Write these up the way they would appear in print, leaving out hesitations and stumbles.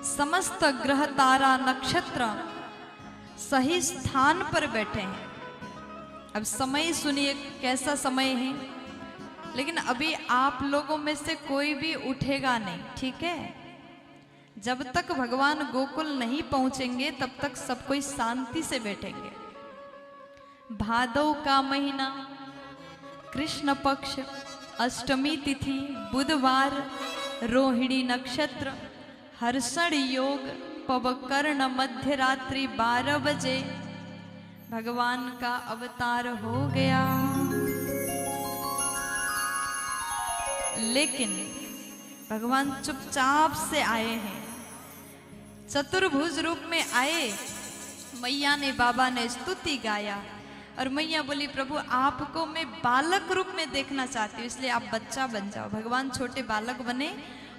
समस्त ग्रह तारा नक्षत्र सही स्थान पर बैठे हैं। अब समय सुनिए कैसा समय है, लेकिन अभी आप लोगों में से कोई भी उठेगा नहीं, ठीक है। जब तक भगवान गोकुल नहीं पहुंचेंगे तब तक सब कोई शांति से बैठेंगे। भादव का महीना, कृष्ण पक्ष, अष्टमी तिथि, बुधवार, रोहिणी नक्षत्र, हर्षण योग, पवकर्ण, मध्य रात्रि 12 बजे भगवान का अवतार हो गया। लेकिन भगवान चुपचाप से आए हैं, चतुर्भुज रूप में आए। मैया ने, बाबा ने स्तुति गाया और मैया बोली प्रभु आपको मैं बालक रूप में देखना चाहती हूँ, इसलिए आप बच्चा बन जाओ। भगवान छोटे बालक बने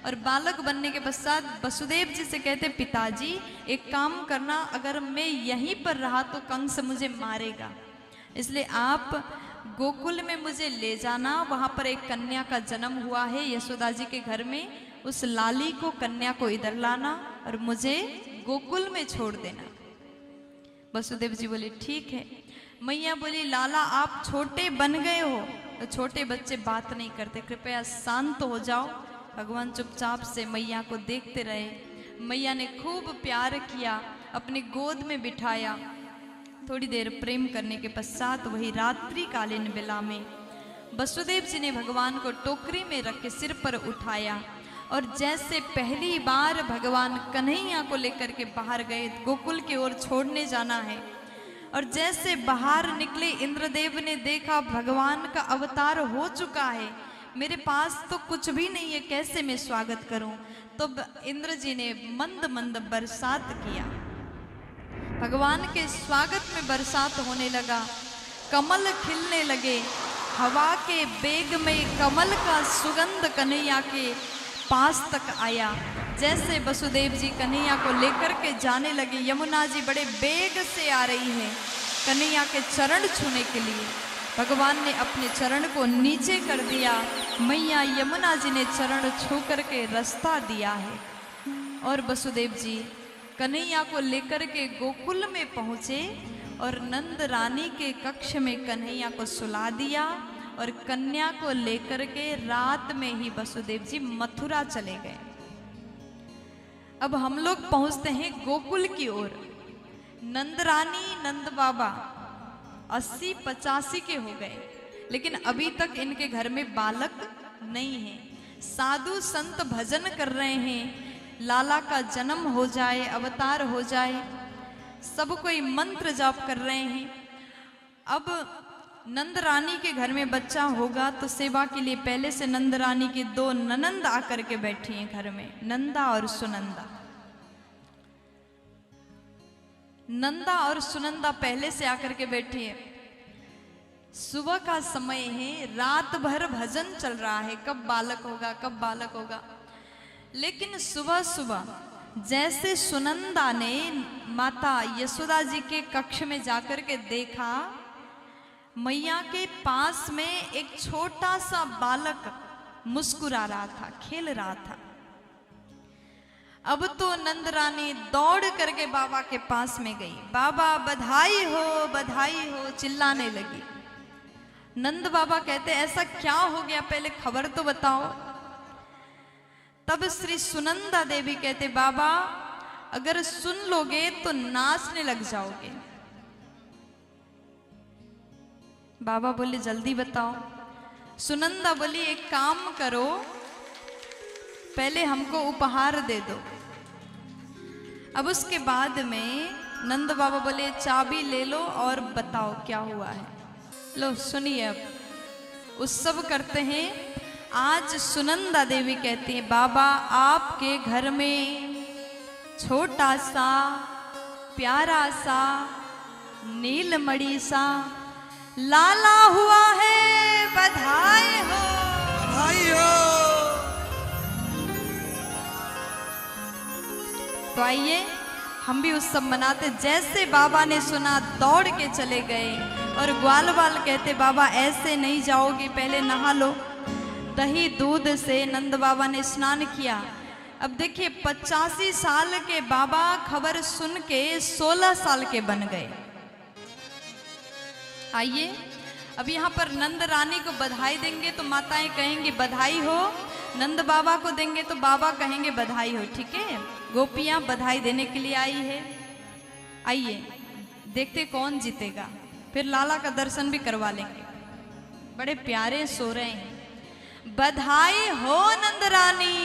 और बालक बनने के पश्चात वसुदेव जी से कहते पिताजी एक काम करना, अगर मैं यहीं पर रहा तो कंस मुझे मारेगा, इसलिए आप गोकुल में मुझे ले जाना। वहां पर एक कन्या का जन्म हुआ है यशोदा जी के घर में, उस लाली को, कन्या को इधर लाना और मुझे गोकुल में छोड़ देना। वसुदेव जी बोले ठीक है। मैया बोली लाला आप छोटे बन गए हो, तो छोटे बच्चे बात नहीं करते, कृपया शांत हो जाओ। भगवान चुपचाप से मैया को देखते रहे। मैया ने खूब प्यार किया, अपनी गोद में बिठाया। थोड़ी देर प्रेम करने के पश्चात वही रात्रिकालीन बेला में वसुदेव जी ने भगवान को टोकरी में रख के सिर पर उठाया और जैसे पहली बार भगवान कन्हैया को लेकर के बाहर गए, गोकुल की ओर छोड़ने जाना है, और जैसे बाहर निकले इंद्रदेव ने देखा भगवान का अवतार हो चुका है, मेरे पास तो कुछ भी नहीं है, कैसे मैं स्वागत करूं। तो इंद्र जी ने मंद मंद बरसात किया। भगवान के स्वागत में बरसात होने लगा, कमल खिलने लगे, हवा के बेग में कमल का सुगंध कन्हैया के पास तक आया। जैसे वसुदेव जी कन्हैया को लेकर के जाने लगे, यमुना जी बड़े बेग से आ रही है कन्हैया के चरण छूने के लिए। भगवान ने अपने चरण को नीचे कर दिया, मैया यमुना जी ने चरण छू करके रास्ता दिया है और वसुदेव जी कन्हैया को लेकर के गोकुल में पहुंचे और नंद रानी के कक्ष में कन्हैया को सुला दिया और कन्या को लेकर के रात में ही वसुदेव जी मथुरा चले गए। अब हम लोग पहुंचते हैं गोकुल की ओर। नंद रानी, नंद बाबा 80-85 के हो गए, लेकिन अभी तक इनके घर में बालक नहीं है। साधु संत भजन कर रहे हैं, लाला का जन्म हो जाए, अवतार हो जाए, सब कोई मंत्र जाप कर रहे हैं। अब नंद रानी के घर में बच्चा होगा तो सेवा के लिए पहले से नंद रानी की 2 ननंद आकर के बैठी हैं घर में, नंदा और सुनंदा। नंदा और सुनंदा पहले से आकर के बैठी है। सुबह का समय है, रात भर भजन चल रहा है, कब बालक होगा, कब बालक होगा। लेकिन सुबह सुबह जैसे सुनंदा ने माता यशोदा जी के कक्ष में जाकर के देखा, मैया के पास में एक छोटा सा बालक मुस्कुरा रहा था, खेल रहा था। अब तो नंद रानी दौड़ करके बाबा के पास में गई, बाबा बधाई हो चिल्लाने लगी। नंद बाबा कहते ऐसा क्या हो गया, पहले खबर तो बताओ। तब श्री सुनंदा देवी कहते बाबा अगर सुन लोगे तो नाचने लग जाओगे। बाबा बोले जल्दी बताओ। सुनंदा बोली एक काम करो, पहले हमको उपहार दे दो। अब उसके बाद में नंद बाबा बोले चाबी ले लो और बताओ क्या हुआ है। लो सुनिए, अब उत्सव करते हैं। आज सुनंदा देवी कहती है बाबा आपके घर में छोटा सा प्यारा सा नीलमणि सा लाला हुआ है, बधाई हो, बधाई हो। तो आइए हम भी उत्सव मनाते। जैसे बाबा ने सुना दौड़ के चले गए और ग्वाल वाल कहते बाबा ऐसे नहीं जाओगे, पहले नहा लो। दही दूध से नंद बाबा ने स्नान किया। अब देखिए 85 साल के बाबा खबर सुन के 16 साल के बन गए। आइए अब यहाँ पर नंद रानी को बधाई देंगे तो माताएं कहेंगी बधाई हो, नंद बाबा को देंगे तो बाबा कहेंगे बधाई हो। ठीक है, गोपियां बधाई देने के लिए आई है। आइए देखते कौन जीतेगा, फिर लाला का दर्शन भी करवा लेंगे। बड़े प्यारे सो रहे हैं। बधाई हो नंद रानी,